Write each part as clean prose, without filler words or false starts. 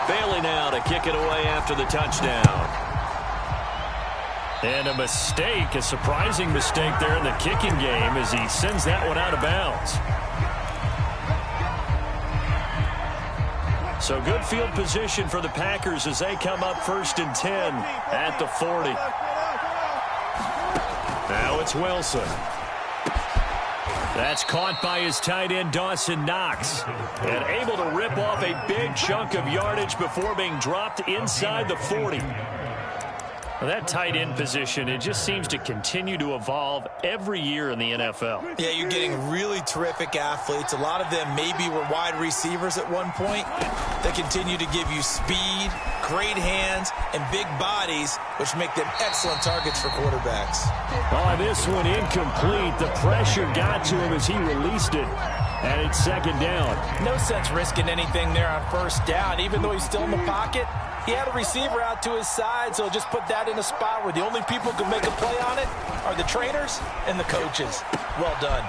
Bailey now to kick it away after the touchdown. And a mistake, a surprising mistake there in the kicking game as he sends that one out of bounds. So good field position for the Packers as they come up 1st and 10 at the 40. Now it's Wilson. That's caught by his tight end, Dawson Knox. And able to rip off a big chunk of yardage before being dropped inside the 40. Well, that tight end position, it just seems to continue to evolve every year in the NFL. Yeah, you're getting really terrific athletes. A lot of them maybe were wide receivers at one point. They continue to give you speed, great hands, and big bodies, which make them excellent targets for quarterbacks. Oh, this one incomplete. The pressure got to him as he released it. And it's 2nd down. No sense risking anything there on 1st down. Even though he's still in the pocket, he had a receiver out to his side, so just put that in a spot where the only people who can make a play on it are the trainers and the coaches. Well done.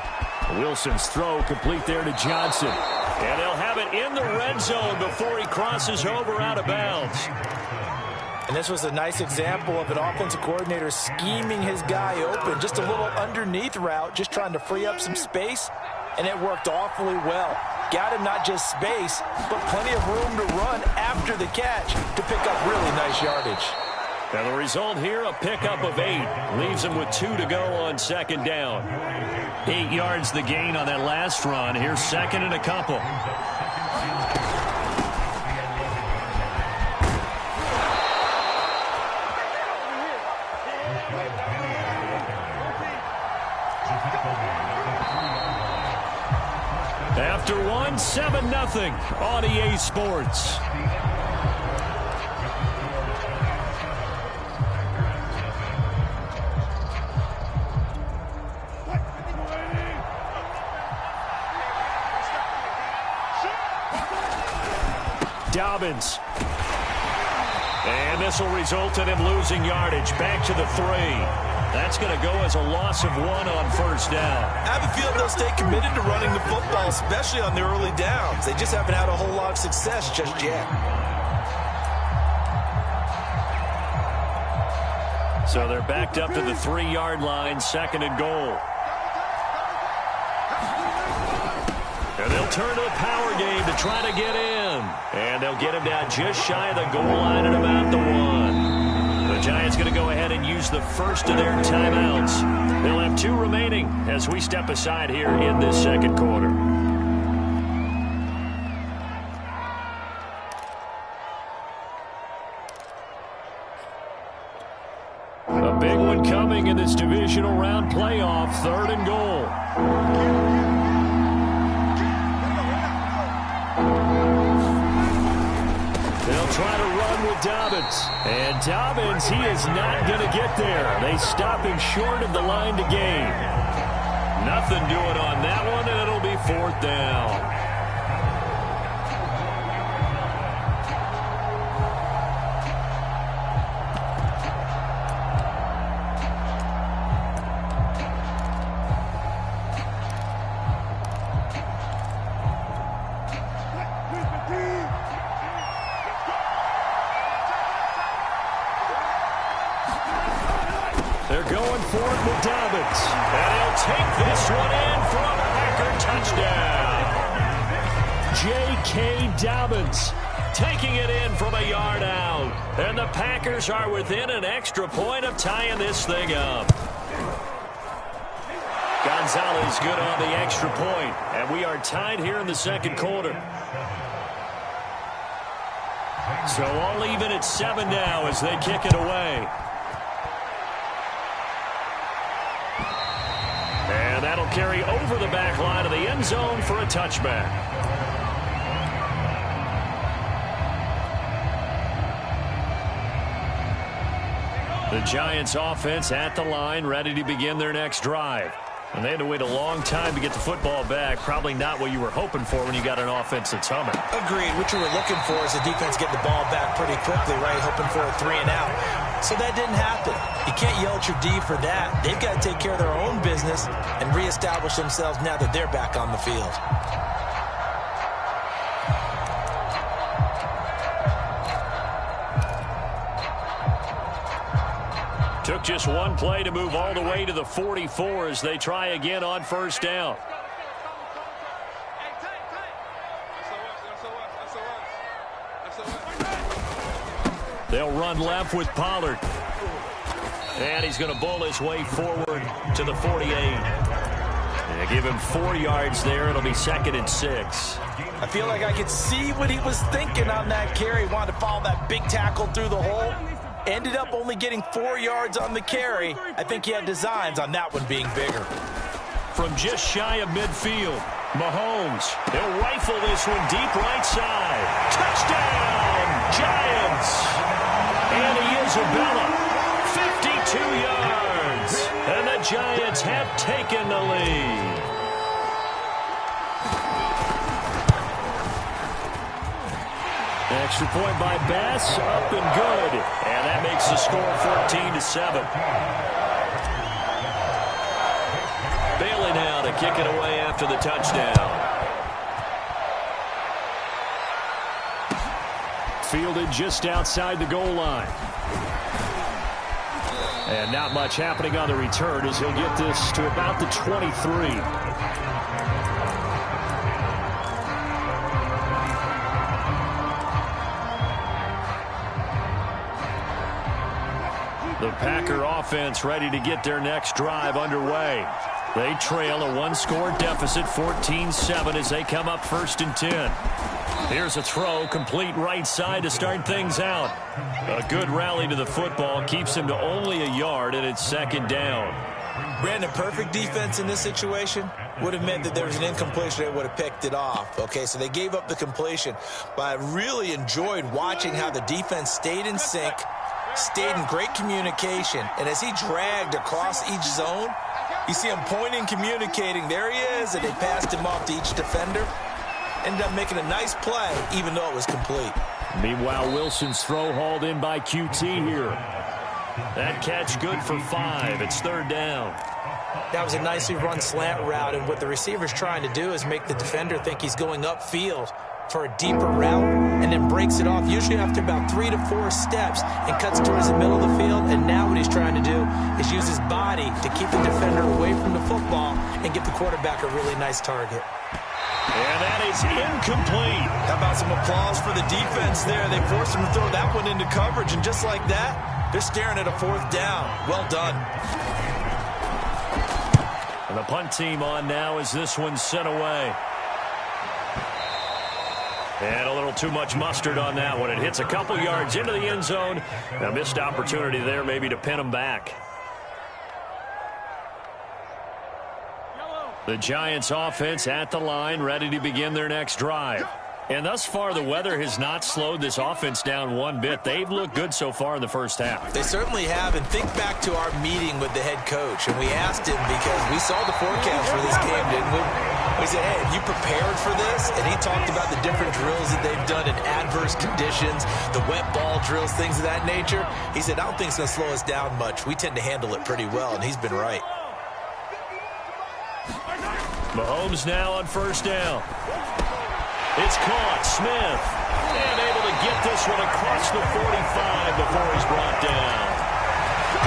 Wilson's throw complete there to Johnson. And they'll have it in the red zone before he crosses over out of bounds. And this was a nice example of an offensive coordinator scheming his guy open. Just a little underneath route, just trying to free up some space. And it worked awfully well. Got him not just space, but plenty of room to run after the catch to pick up really nice yardage. And the result here, a pickup of 8. Leaves him with 2 to go on 2nd down. 8 yards the gain on that last run. Here's 2nd and a couple. After 1, 7-0 on EA Sports. Dobbins. And this will result in him losing yardage. Back to the 3. That's going to go as a loss of 1 on 1st down. I have a feeling they'll stay committed to running the football, especially on the early downs. They just haven't had a whole lot of success just yet. So they're backed up to the 3-yard line, 2nd and goal. And they'll turn to the power game to try to get in. And they'll get him down just shy of the goal line at about the 1. The Giants going to go ahead and use the first of their timeouts. They'll have 2 remaining as we step aside here in this 2nd quarter. A big one coming in this divisional round playoff, 3rd and goal. They'll try to run with Dobbins. And Dobbins, he is not going to get there. They stop him short of the line to gain. Nothing doing on that one, and it'll be 4th down. They're going for it with Dobbins. And he'll take this one in for a Packer touchdown. J.K. Dobbins taking it in from a yard out. And the Packers are within an extra point of tying this thing up. Gonzalez good on the extra point. And we are tied here in the 2nd quarter. So all even at 7 now as they kick it away. And that'll carry over the back line of the end zone for a touchback. The Giants offense at the line, ready to begin their next drive. And they had to wait a long time to get the football back. Probably not what you were hoping for when you got an offense that's humming. Agreed. What you were looking for is the defense getting the ball back pretty quickly, right? Hoping for a 3 and out. So that didn't happen. You can't yell at your D for that. They've got to take care of their own business and reestablish themselves now that they're back on the field. Took just one play to move all the way to the 44 as they try again on first down. They'll run left with Pollard. And he's going to bowl his way forward to the 48. They give him 4 yards there. It'll be 2nd and 6. I feel like I could see what he was thinking on that carry. He wanted to follow that big tackle through the hole. Ended up only getting 4 yards on the carry. I think he had designs on that one being bigger. From just shy of midfield, Mahomes. He'll rifle this one deep right side. Touchdown, Giants. And Isabella. 52 yards. And the Giants have taken the lead. Extra point by Bass, up and good. And that makes the score 14-7. Bailey now to kick it away after the touchdown. Fielded just outside the goal line. And not much happening on the return as he'll get this to about the 23. The Packer offense ready to get their next drive underway. They trail a one-score deficit, 14-7, as they come up 1st and 10. Here's a throw, complete right side to start things out. A good rally to the football keeps him to only a yard, and it's 2nd down. Brandon, perfect defense in this situation would have meant that there was an incompletion that would have picked it off. Okay, so they gave up the completion, but I really enjoyed watching how the defense stayed in sync, stayed in great communication, and as he dragged across each zone, you see him pointing, communicating. There he is, and they passed him off to each defender. Ended up making a nice play, even though it was complete. Meanwhile, Wilson's throw hauled in by QT here. That catch good for 5. It's 3rd down. That was a nicely run slant route, and what the receiver's trying to do is make the defender think he's going upfield for a deeper route, and then breaks it off, usually after about 3 to 4 steps, and cuts towards the middle of the field. And now what he's trying to do is use his body to keep the defender away from the football and get the quarterback a really nice target. And that is incomplete. How about some applause for the defense there? They forced him to throw that one into coverage, and just like that, they're staring at a 4th down. Well done. And the punt team on now as this one's sent away. And a little too much mustard on that one. It hits a couple yards into the end zone. A missed opportunity there maybe to pin them back. The Giants offense at the line, ready to begin their next drive. And thus far, the weather has not slowed this offense down one bit. They've looked good so far in the first half. They certainly have. And think back to our meeting with the head coach. And we asked him, because we saw the forecast for this game, didn't we? We said, hey, have you prepared for this? And he talked about the different drills that they've done in adverse conditions, the wet ball drills, things of that nature. He said, I don't think it's going to slow us down much. We tend to handle it pretty well, and he's been right. Mahomes now on first down. It's caught. Smith. And able to get this one across the 45 before he's brought down.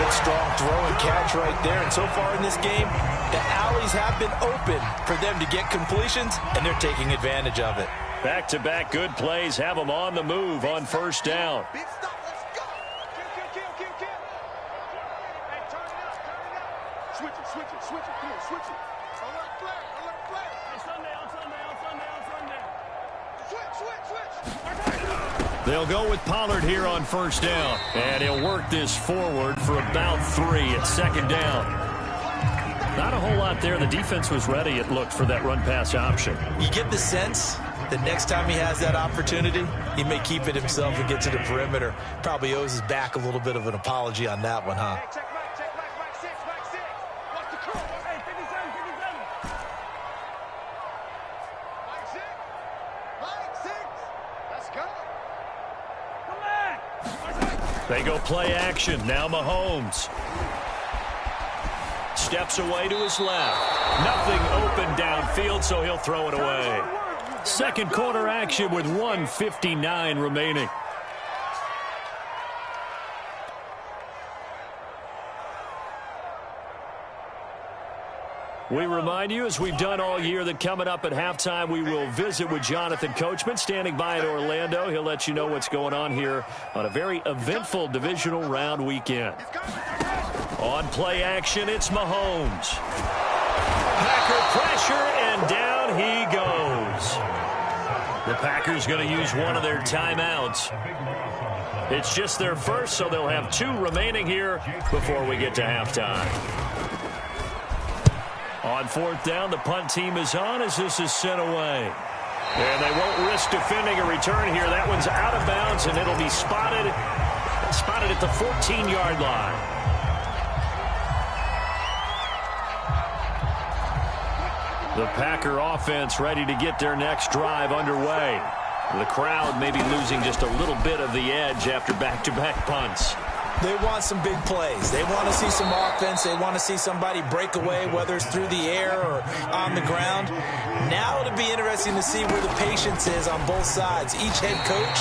Good strong throw and catch right there. And so far in this game, the alleys have been open for them to get completions, and they're taking advantage of it. Back-to-back good plays have them on the move on first down. They'll go with Pollard here on first down. And he'll work this forward for about 3 at 2nd down. Not a whole lot there. The defense was ready, it looked, for that run-pass option. You get the sense that next time he has that opportunity, he may keep it himself and get to the perimeter. Probably owes his back a little bit of an apology on that one, huh? They go play action. Now Mahomes. Steps away to his left. Nothing open downfield, so he'll throw it away. Second quarter action with 1:59 remaining. We remind you, as we've done all year, that coming up at halftime, we will visit with Jonathan Coachman, standing by in Orlando. He'll let you know what's going on here on a very eventful divisional round weekend. On play action, it's Mahomes. Packer pressure, and down he goes. The Packers going to use one of their timeouts. It's just their first, so they'll have 2 remaining here before we get to halftime. On 4th down, the punt team is on as this is sent away. And they won't risk defending a return here. That one's out of bounds, and it'll be spotted at the 14-yard line. The Packer offense ready to get their next drive underway. The crowd maybe losing just a little bit of the edge after back-to-back punts. They want some big plays. They want to see some offense. They want to see somebody break away, whether it's through the air or on the ground. Now it'll be interesting to see where the patience is on both sides. Each head coach,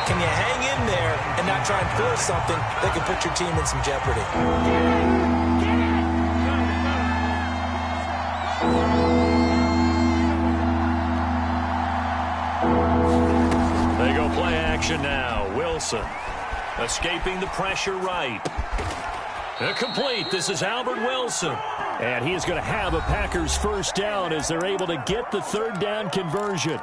can you hang in there and not try and force something that can put your team in some jeopardy? They go play action now. Wilson. Escaping the pressure right. Complete. This is Albert Wilson. And he is going to have a Packers first down as they're able to get the 3rd down conversion.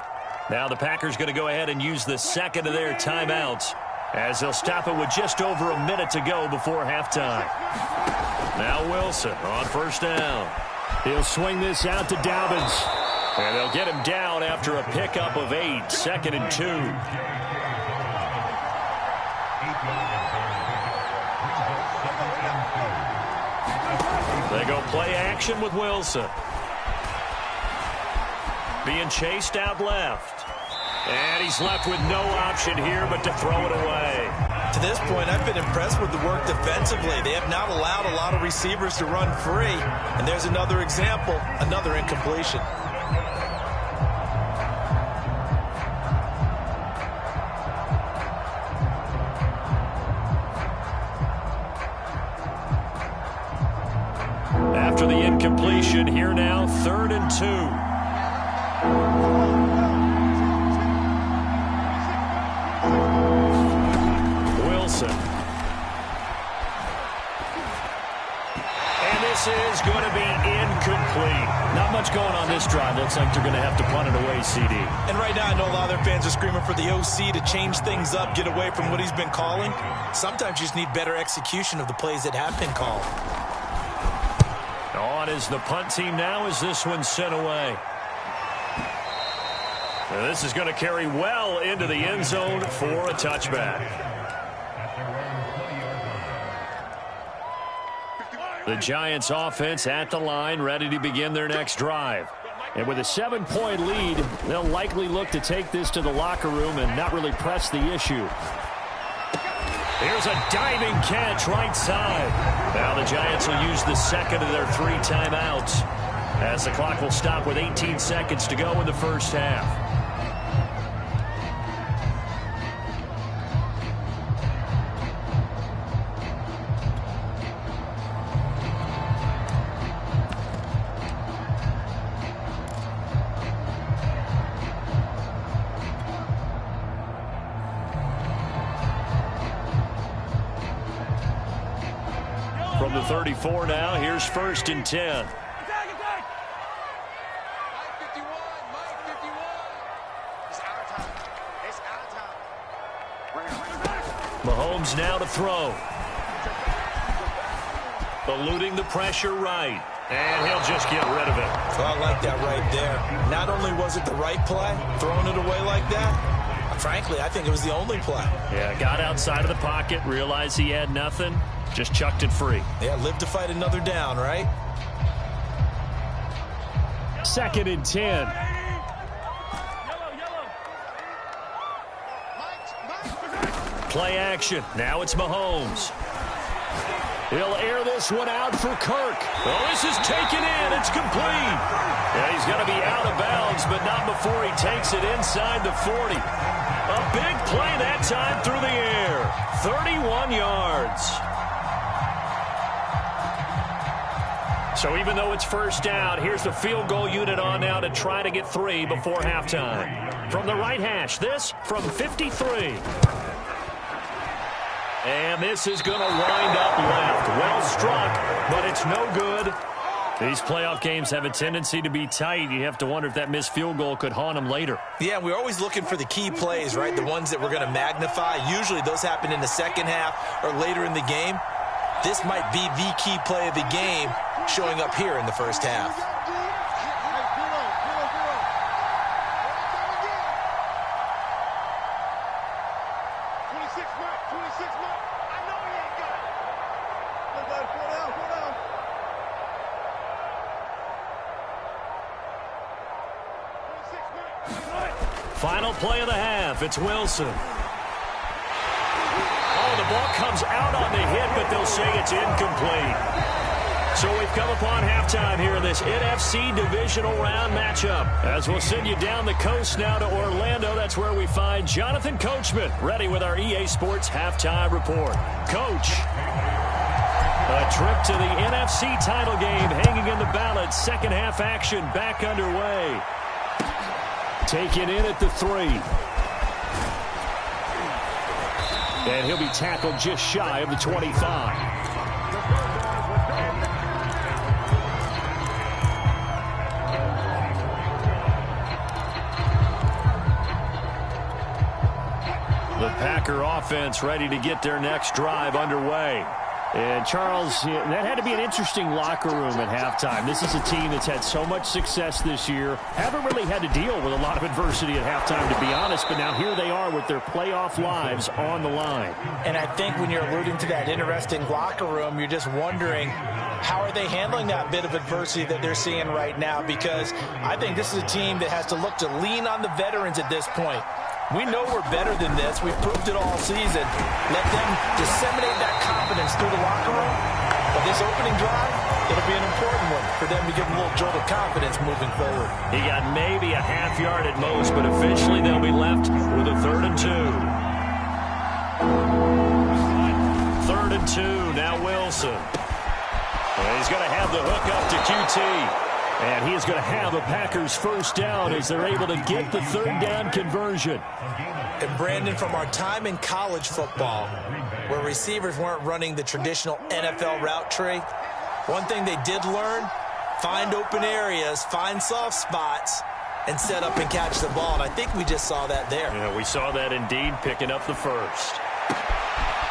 Now the Packers going to go ahead and use the second of their timeouts as they'll stop it with just over a minute to go before halftime. Now Wilson on 1st down. He'll swing this out to Dobbins. And they'll get him down after a pickup of 8. 2nd and 2. They go play action with Wilson. Being chased out left. And he's left with no option here but to throw it away. To this point, I've been impressed with the work defensively. They have not allowed a lot of receivers to run free. And there's another example, another incompletion. After the incompletion, here now, 3rd and 2. Wilson. And this is going to be incomplete. Not much going on this drive. Looks like they're going to have to punt it away, CD. And right now, I know a lot of their fans are screaming for the OC to change things up, get away from what he's been calling. Sometimes you just need better execution of the plays that have been called. On is the punt team now as this one's sent away. And this is going to carry well into the end zone for a touchback. The Giants offense at the line, ready to begin their next drive. And with a 7-point lead, they'll likely look to take this to the locker room and not really press the issue. Here's a diving catch right side. Now the Giants will use the second of their 3 timeouts as the clock will stop with 18 seconds to go in the first half. From the 34 now, here's 1st and 10. Mahomes now to throw. Eluding the pressure right. And he'll just get rid of it. So I like that right there. Not only was it the right play, throwing it away like that, frankly, I think it was the only play. Yeah, got outside of the pocket, realized he had nothing. Just chucked it free. Yeah, live to fight another down, right? 2nd and 10. Play action. Now it's Mahomes. He'll air this one out for Kirk. Well, this is taken in. It's complete. Yeah, he's going to be out of bounds, but not before he takes it inside the 40. A big play that time through the air. 31 yards. So even though it's first down, here's the field goal unit on now to try to get 3 before halftime. From the right hash, this from 53. And this is going to wind up left. Well struck, but it's no good. These playoff games have a tendency to be tight. You have to wonder if that missed field goal could haunt them later. Yeah, we're always looking for the key plays, right? The ones that we're going to magnify. Usually those happen in the second half or later in the game. This might be the key play of the game showing up here in the first half. Final play of the half. It's Wilson. Oh, the ball comes out on the hit, but they'll say it's incomplete. So we've come upon halftime here in this NFC divisional round matchup. As we'll send you down the coast now to Orlando, that's where we find Jonathan Coachman, ready with our EA Sports halftime report. Coach, a trip to the NFC title game hanging in the balance. Second half action back underway. Taken in at the 3. And he'll be tackled just shy of the 25. The Packer offense ready to get their next drive underway. And, Charles, that had to be an interesting locker room at halftime. This is a team that's had so much success this year. Haven't really had to deal with a lot of adversity at halftime, to be honest. But now here they are with their playoff lives on the line. And I think when you're alluding to that interesting locker room, you're just wondering, how are they handling that bit of adversity that they're seeing right now? Because I think this is a team that has to look to lean on the veterans at this point. We know we're better than this. We've proved it all season. Let them disseminate that confidence through the locker room. But this opening drive, it'll be an important one for them to give them a little jolt of confidence moving forward. He got maybe a half yard at most, but officially they'll be left with a 3rd and 2. 3rd and 2, now Wilson. And he's going to have the hook up to QT. And he is going to have the Packers first down as they're able to get the 3rd down conversion. And Brandon, from our time in college football, where receivers weren't running the traditional NFL route tree, one thing they did learn, find open areas, find soft spots, and set up and catch the ball. And I think we just saw that there. Yeah, we saw that indeed, picking up the first.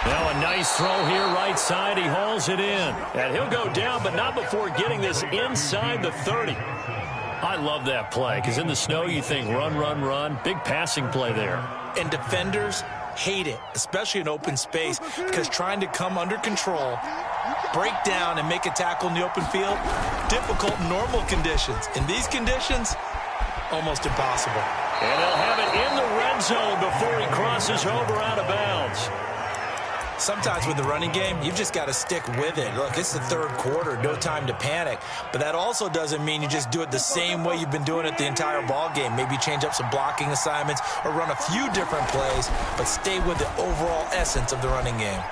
Now a nice throw here right side. He hauls it in. And he'll go down, but not before getting this inside the 30. I love that play because in the snow you think run, run, run. Big passing play there. And defenders hate it, especially in open space, because trying to come under control, break down, and make a tackle in the open field, difficult in normal conditions. In these conditions, almost impossible. And they'll have it in the red zone before he crosses over out of bounds. Sometimes with the running game, you've just got to stick with it. Look, it's the 3rd quarter, no time to panic. But that also doesn't mean you just do it the same way you've been doing it the entire ball game. Maybe change up some blocking assignments or run a few different plays, but stay with the overall essence of the running game.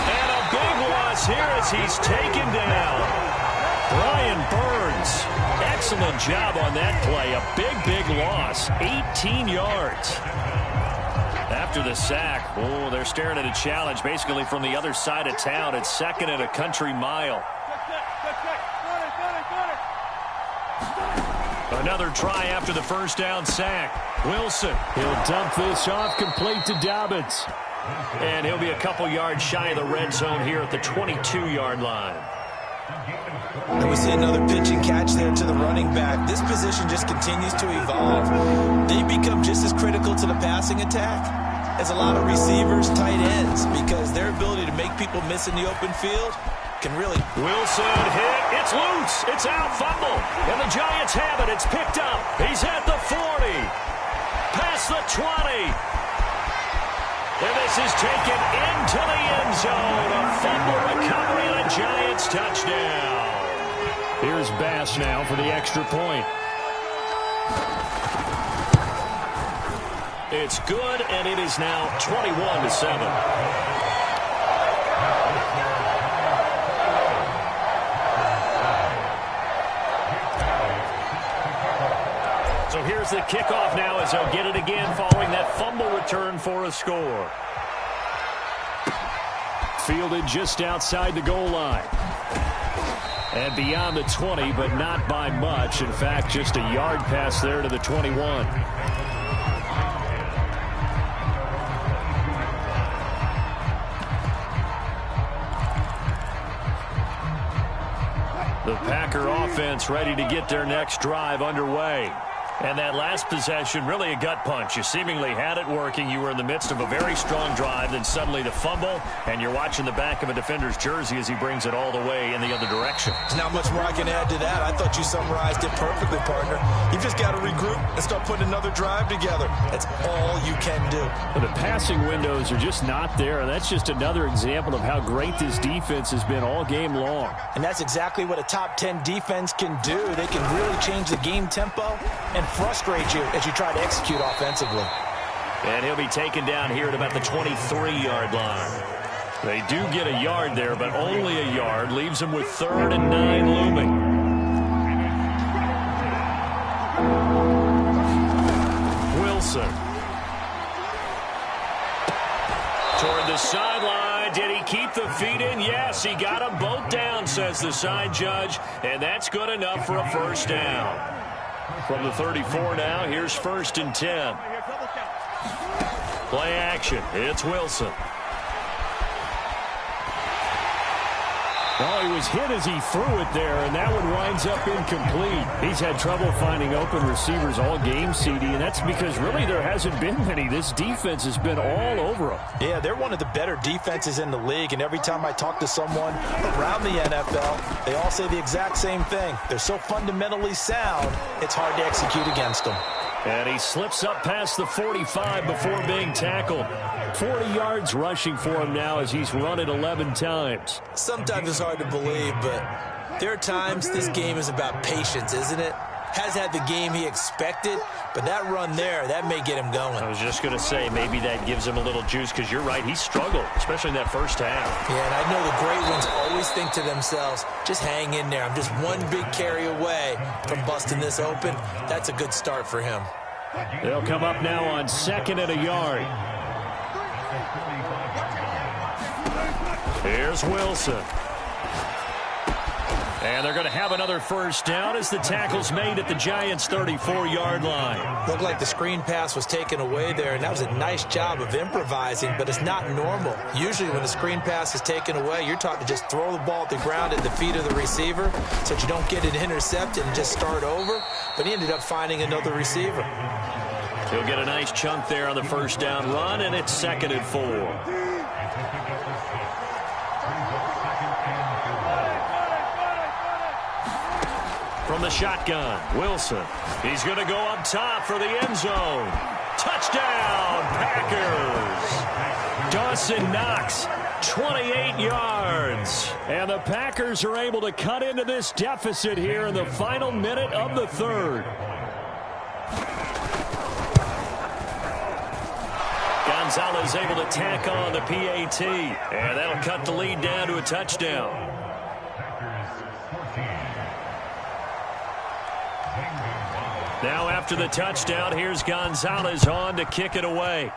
And a big loss here as he's taken down. Brian Burns, excellent job on that play. A big, big loss, 18 yards. After the sack, oh, they're staring at a challenge basically from the other side of town. It's 2nd and a country mile. Another try after the first down sack. Wilson, he'll dump this off complete to Dobbins. And he'll be a couple yards shy of the red zone here at the 22-yard line. And we see another pitch and catch there to the running back. This position just continues to evolve. They become just as critical to the passing attack as a lot of receivers, tight ends, because their ability to make people miss in the open field can really... Wilson hit. It's loose. It's out. Fumble. And the Giants have it. It's picked up. He's at the 40. Past the 20. And this is taken into the end zone. A fumble recovery and a Giants touchdown. Here's Bass now for the extra point. It's good, and it is now 21-7. here's the kickoff now as they'll get it again following that fumble return for a score. Fielded just outside the goal line. And beyond the 20, but not by much. In fact, just a yard pass there to the 21. The Packer offense ready to get their next drive underway. And that last possession, really a gut punch. You seemingly had it working. You were in the midst of a very strong drive. Then suddenly the fumble, and you're watching the back of a defender's jersey as he brings it all the way in the other direction. There's not much more I can add to that. I thought you summarized it perfectly, partner. You've just got to regroup and start putting another drive together. That's all you can do. But the passing windows are just not there, and that's just another example of how great this defense has been all game long. And that's exactly what a top 10 defense can do. They can really change the game tempo and frustrate you as you try to execute offensively. And he'll be taken down here at about the 23-yard line. They do get a yard there, but only a yard. Leaves them with 3rd and 9 looming. Wilson. Toward the sideline. Did he keep the feet in? Yes, he got them both down, says the side judge. And that's good enough for a first down. From the 34 now, here's 1st and 10. Play action. It's Wilson. Oh, he was hit as he threw it there, and that one winds up incomplete. He's had trouble finding open receivers all game, CD, and that's because really there hasn't been many. This defense has been all over them. Yeah, they're one of the better defenses in the league, and every time I talk to someone around the NFL, they all say the exact same thing. They're so fundamentally sound, it's hard to execute against them. And he slips up past the 45 before being tackled. 40 yards rushing for him now as he's run it 11 times. Sometimes it's hard to believe, but there are times this game is about patience, isn't it? Has had the game he expected, but that run there, that may get him going. I was just going to say maybe that gives him a little juice because you're right, he struggled, especially in that first half. Yeah, and I know the great ones always think to themselves, just hang in there. I'm just one big carry away from busting this open. That's a good start for him. They'll come up now on 2nd and a yard. Here's Wilson. And they're going to have another first down as the tackle's made at the Giants' 34-yard line. Looked like the screen pass was taken away there, and that was a nice job of improvising, but it's not normal. Usually when the screen pass is taken away, you're taught to just throw the ball at the ground at the feet of the receiver so that you don't get it intercepted and just start over, but he ended up finding another receiver. He'll get a nice chunk there on the first down run, and it's 2nd and 4. From the shotgun, Wilson. He's going to go up top for the end zone. Touchdown, Packers. Dawson Knox, 28 yards. And the Packers are able to cut into this deficit here in the final minute of the 3rd. Gonzalez able to tack on the PAT. And that'll cut the lead down to a touchdown. Now after the touchdown, here's Gonzalez on to kick it away.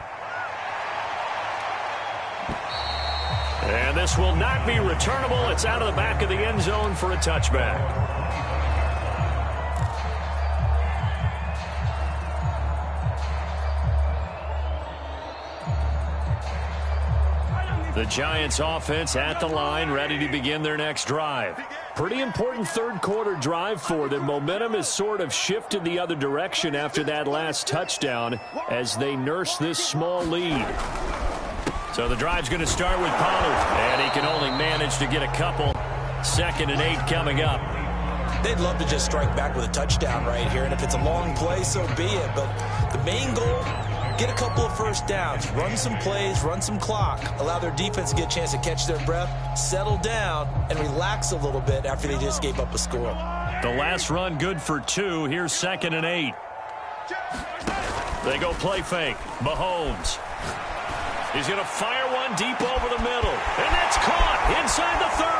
And this will not be returnable. It's out of the back of the end zone for a touchback. The Giants offense at the line, ready to begin their next drive. Pretty important 3rd quarter drive for them. Momentum has sort of shifted the other direction after that last touchdown as they nurse this small lead. So the drive's going to start with Pollard, and he can only manage to get a couple. 2nd and 8 coming up. They'd love to just strike back with a touchdown right here, and if it's a long play, so be it. But the main goal, get a couple of first downs, run some plays, run some clock, allow their defense to get a chance to catch their breath, settle down, and relax a little bit after they just gave up a score. The last run good for 2. Here's 2nd and 8. They go play fake. Mahomes. He's going to fire one deep over the middle. And that's caught inside the 30.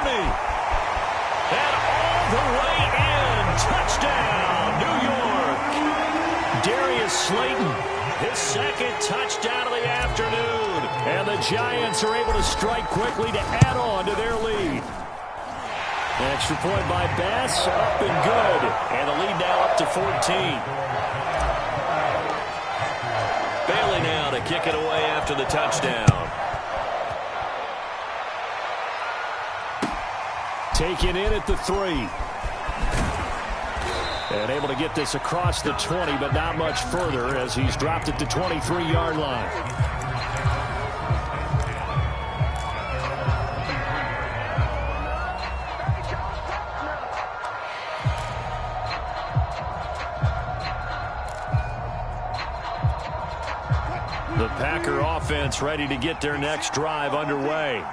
And all the way in. Touchdown, New York. Slayton. His second touchdown of the afternoon. And the Giants are able to strike quickly to add on to their lead. An extra point by Bass, up and good. And the lead now up to 14. Bailey now to kick it away after the touchdown. Taken in at the 3. And able to get this across the 20, but not much further as he's dropped it to 23-yard line. The Packer offense ready to get their next drive underway.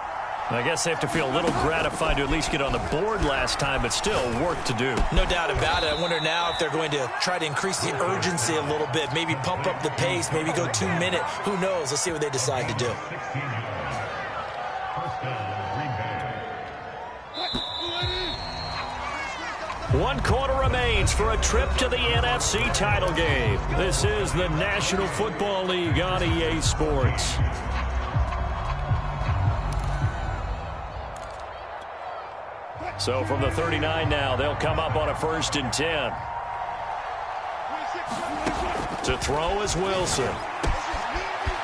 I guess they have to feel a little gratified to at least get on the board last time, but still work to do. No doubt about it. I wonder now if they're going to try to increase the urgency a little bit, maybe pump up the pace, maybe go 2 minute. Who knows? Let's see what they decide to do. One quarter remains for a trip to the NFC title game. This is the National Football League on EA Sports. So from the 39 now, they'll come up on a 1st and 10. To throw is Wilson.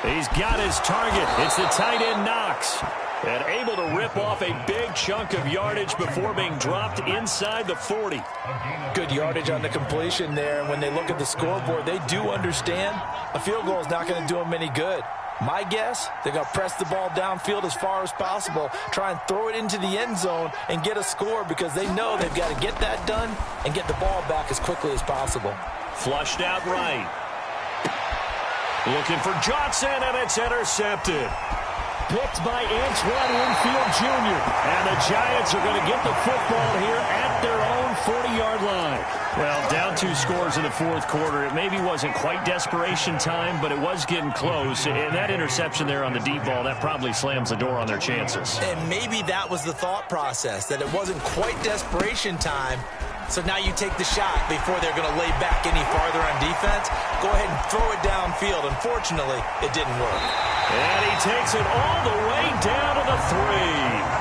He's got his target. It's the tight end Knox. And able to rip off a big chunk of yardage before being dropped inside the 40. Good yardage on the completion there. And when they look at the scoreboard, they do understand a field goal is not going to do them any good. My guess, they're going to press the ball downfield as far as possible, try and throw it into the end zone and get a score because they know they've got to get that done and get the ball back as quickly as possible. Flushed out right. Looking for Johnson, and it's intercepted. Picked by Antoine Winfield Jr. And the Giants are going to get the football here at their own 40-yard line. Well, down 2 scores in the 4th quarter. It maybe wasn't quite desperation time, but it was getting close. And that interception there on the deep ball, that probably slams the door on their chances. And maybe that was the thought process, that it wasn't quite desperation time. So now you take the shot before they're going to lay back any farther on defense. Go ahead and throw it downfield. Unfortunately, it didn't work. And he takes it all the way down to the 3.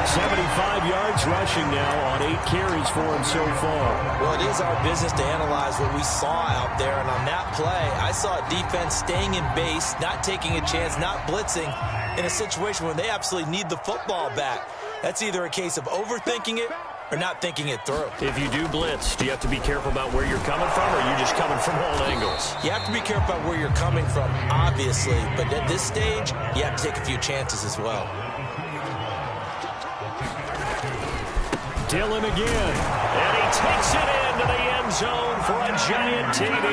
75 yards rushing now on 8 carries for him so far. Well, it is our business to analyze what we saw out there. And on that play, I saw a defense staying in base, not taking a chance, not blitzing in a situation where they absolutely need the football back. That's either a case of overthinking it or not thinking it through. If you do blitz, do you have to be careful about where you're coming from, or are you just coming from all angles? You have to be careful about where you're coming from, obviously. But at this stage, you have to take a few chances as well. Dillon again. And he takes it into the end zone for a giant TD.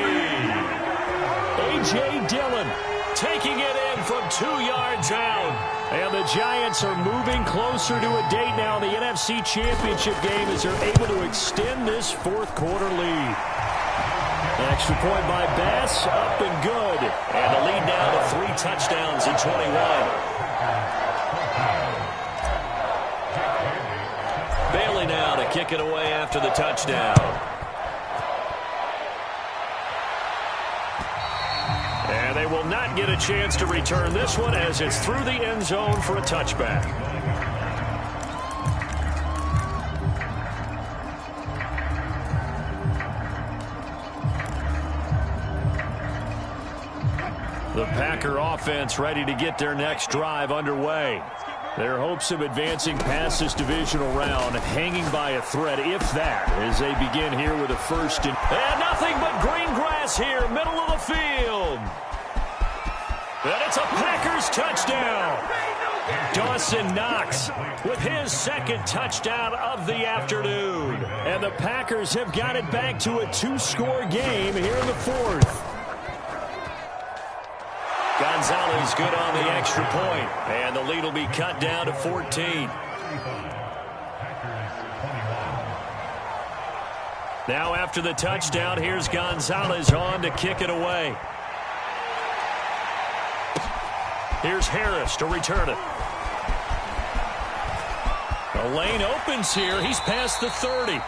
A.J. Dillon taking it in from 2 yards out. And the Giants are moving closer to a date now in the NFC Championship game as they're able to extend this 4th quarter lead. An extra point by Bass, up and good. And the lead now to 3 touchdowns in 21. Bailey now to kick it away after the touchdown. And they will not get a chance to return this one as it's through the end zone for a touchback. The Packer offense ready to get their next drive underway. Their hopes of advancing past this divisional round hanging by a thread, if that, as they begin here with a 1st and nothing but green grass here, middle of the field. And it's a Packers touchdown. Dawson Knox with his 2nd touchdown of the afternoon. And the Packers have got it back to a 2-score game here in the 4th. Gonzalez good on the extra point, and the lead will be cut down to 14. Now after the touchdown, here's Gonzalez on to kick it away. Here's Harris to return it. The lane opens here. He's past the 30.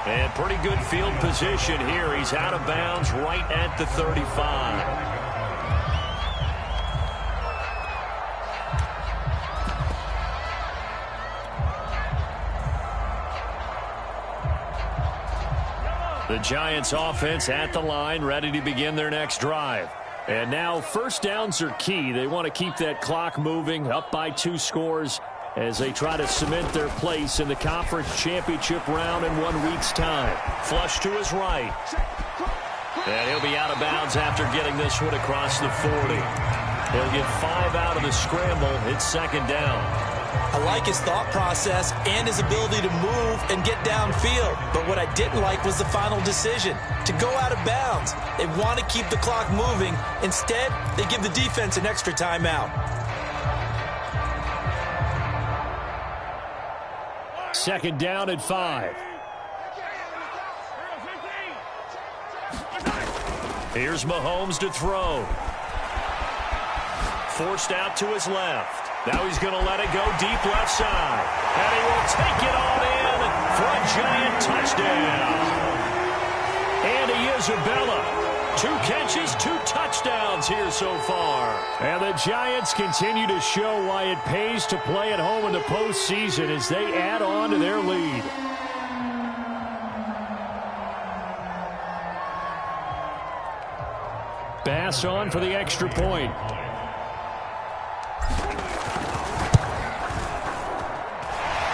And pretty good field position here. He's out of bounds right at the 35. The Giants offense at the line, ready to begin their next drive. And now first downs are key. They want to keep that clock moving, up by 2 scores as they try to cement their place in the conference championship round in 1 week's time. Flush to his right. And he'll be out of bounds after getting this one across the 40. He'll get 5 out of the scramble. It's second down. I like his thought process and his ability to move and get downfield. But what I didn't like was the final decision, to go out of bounds. They want to keep the clock moving. Instead, they give the defense an extra timeout. Second down at 5. Here's Mahomes to throw. Forced out to his left. Now he's going to let it go deep left side. And he will take it on in for a Giant touchdown. Andy Isabella, 2 catches, 2 touchdowns here so far. And the Giants continue to show why it pays to play at home in the postseason as they add on to their lead. Bass on for the extra point.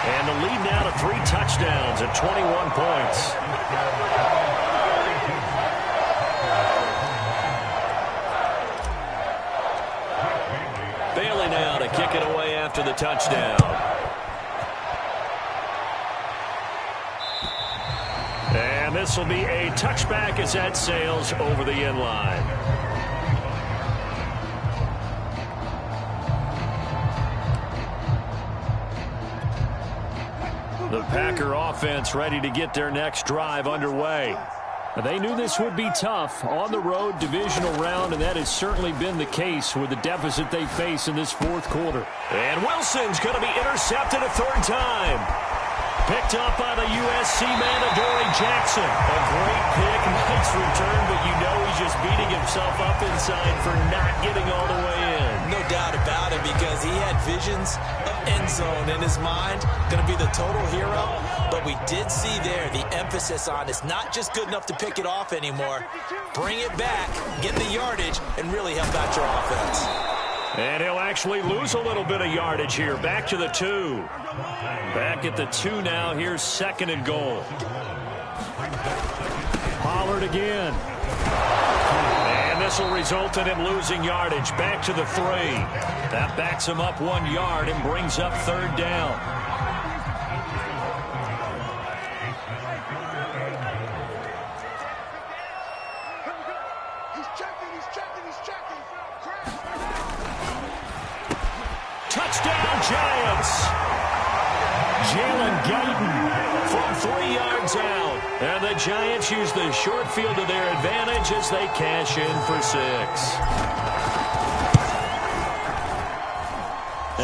And the lead now to 3 touchdowns at 21 points. Bailey now to kick it away after the touchdown. And this will be a touchback as that sails over the end line. The Packer offense ready to get their next drive underway. They knew this would be tough on the road divisional round, and that has certainly been the case with the deficit they face in this 4th quarter. And Wilson's going to be intercepted a 3rd time. Picked up by the USC man, Adoree Jackson. A great pick, nice return, but you know he's just beating himself up inside for not getting all the way in. No doubt about it, because he had visions of end zone in his mind. Going to be the total hero. But we did see there the emphasis on it's not just good enough to pick it off anymore. Bring it back, get the yardage, and really help out your offense. And he'll actually lose a little bit of yardage here. Back to the 2. Back at the 2 now. Here's 2nd and goal. Pollard again. And this will result in him losing yardage. Back to the 3. That backs him up 1 yard and brings up 3rd down. Touchdown, Giants. Jalen Guyton from 3 yards out. And the Giants use the short field to their advantage as they cash in for 6.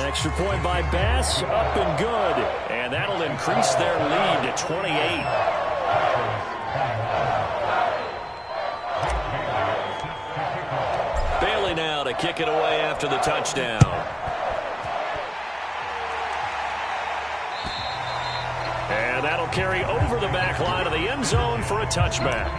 Extra point by Bass, up and good. And that'll increase their lead to 28. Bailey now to kick it away after the touchdown. And that'll carry over the back line of the end zone for a touchback.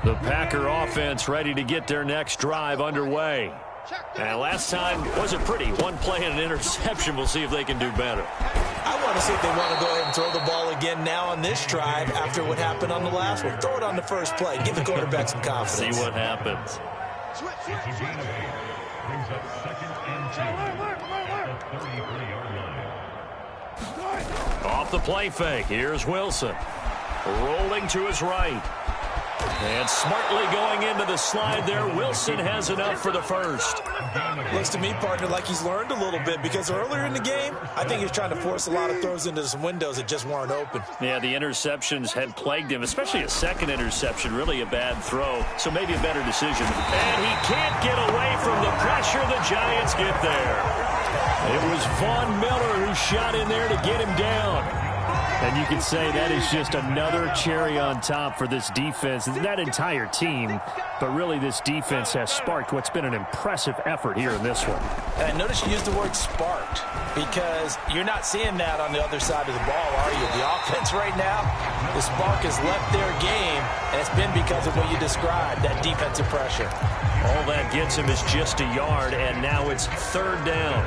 The Packer offense ready to get their next drive underway. And last time wasn't pretty. 1 play and an interception. We'll see if they can do better. I want to see if they want to go ahead and throw the ball again now on this drive after what happened on the last one. Throw it on the first play. Give the quarterback some confidence. See what happens. Off the play fake. Here's Wilson. Rolling to his right. And smartly going into the slide there, Wilson has enough for the first. Looks to me, partner, like he's learned a little bit, because earlier in the game, I think he's trying to force a lot of throws into some windows that just weren't open. Yeah, the interceptions had plagued him, especially a second interception, really a bad throw, so maybe a better decision. And he can't get away from the pressure. The Giants get there. It was Von Miller who shot in there to get him down. And you can say that is just another cherry on top for this defense, and that entire team. But really, this defense has sparked what's been an impressive effort here in this one. And notice you used the word sparked, because you're not seeing that on the other side of the ball, are you? The offense right now, the spark has left their game, and it's been because of what you described, that defensive pressure. All that gets him is just a yard, and now it's third down.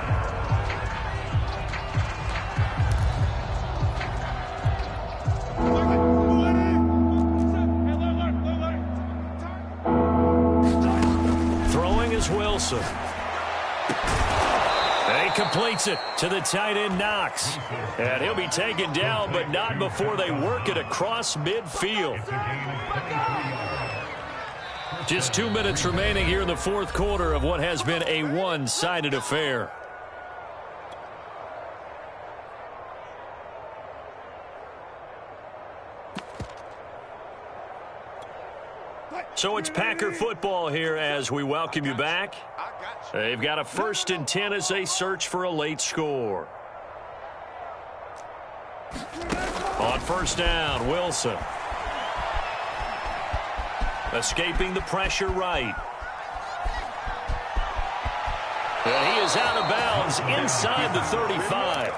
Wilson. And he completes it to the tight end, Knox. And he'll be taken down, but not before they work it across midfield. Just 2 minutes remaining here in the fourth quarter of what has been a one-sided affair. So it's Packer football here as we welcome you back. They've got a 1st and 10 as they search for a late score. On first down, Wilson. Escaping the pressure right. And he is out of bounds inside the 35.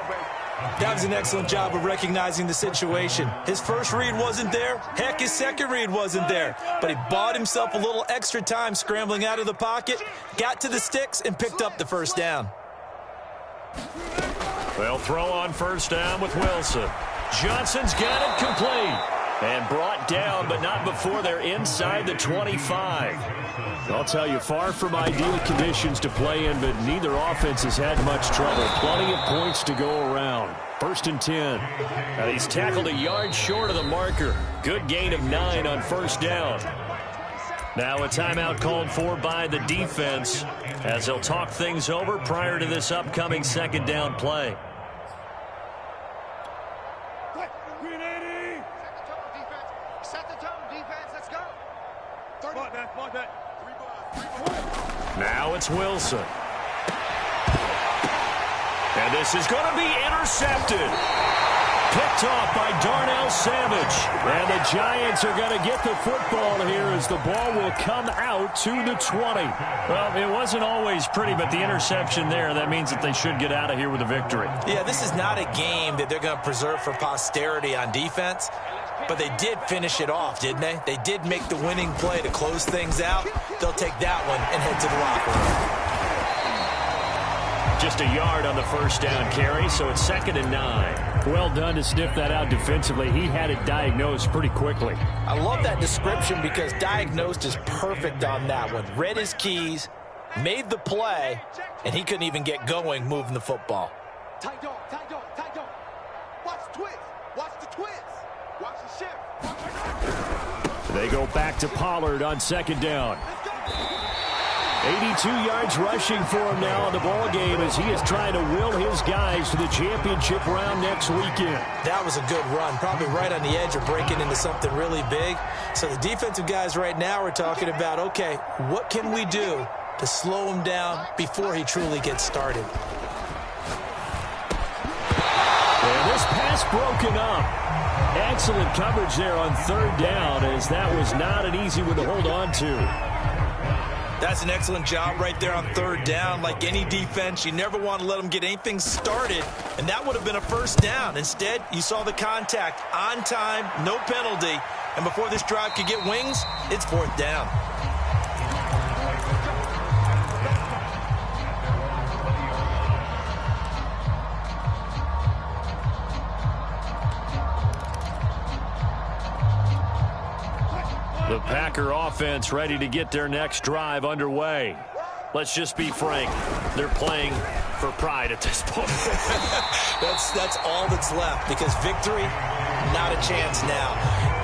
That was an excellent job of recognizing the situation. His first read wasn't there. Heck, his second read wasn't there. But he bought himself a little extra time scrambling out of the pocket, got to the sticks, and picked up the first down. They'll throw on first down with Wilson. Johnson's got it complete. And brought down, but not before they're inside the 25. I'll tell you, far from ideal conditions to play in, but neither offense has had much trouble. Plenty of points to go around. 1st and 10. Now he's tackled a yard short of the marker. Good gain of 9 on first down. Now a timeout called for by the defense as they'll talk things over prior to this upcoming second down play. Now it's Wilson. And this is going to be intercepted. Picked off by Darnell Savage. And the Giants are going to get the football here as the ball will come out to the 20. Well, it wasn't always pretty, but the interception there, that means that they should get out of here with a victory. Yeah, this is not a game that they're going to preserve for posterity on defense. But they did finish it off, didn't they? They did make the winning play to close things out. They'll take that one and head to the locker room. Just a yard on the first down carry, so it's 2nd and 9. Well done to sniff that out defensively. He had it diagnosed pretty quickly. I love that description because diagnosed is perfect on that one. Read his keys, made the play, and he couldn't even get going moving the football. Tight dog, tight dog, tight dog. Watch the twist. Watch the twist. Watch the shift. They go back to Pollard on 2nd down. 82 yards rushing for him now in the ball game as he is trying to will his guys to the championship round next weekend. That was a good run, probably right on the edge of breaking into something really big. So the defensive guys right now are talking about, okay, what can we do to slow him down before he truly gets started? And this pass broken up. Excellent coverage there on 3rd down as that was not an easy one to hold on to. That's an excellent job right there on 3rd down. Like any defense, you never want to let them get anything started, and that would have been a first down. Instead, you saw the contact on time, no penalty, and before this drive could get wings, it's 4th down. The Packer offense ready to get their next drive underway. Let's just be frank. They're playing for pride at this point. That's all that's left because victory not a chance now.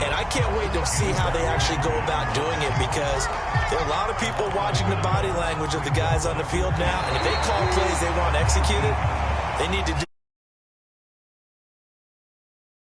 And I can't wait to see how they actually go about doing it, because there are a lot of people watching the body language of the guys on the field now, and if they call plays they want executed, they need to do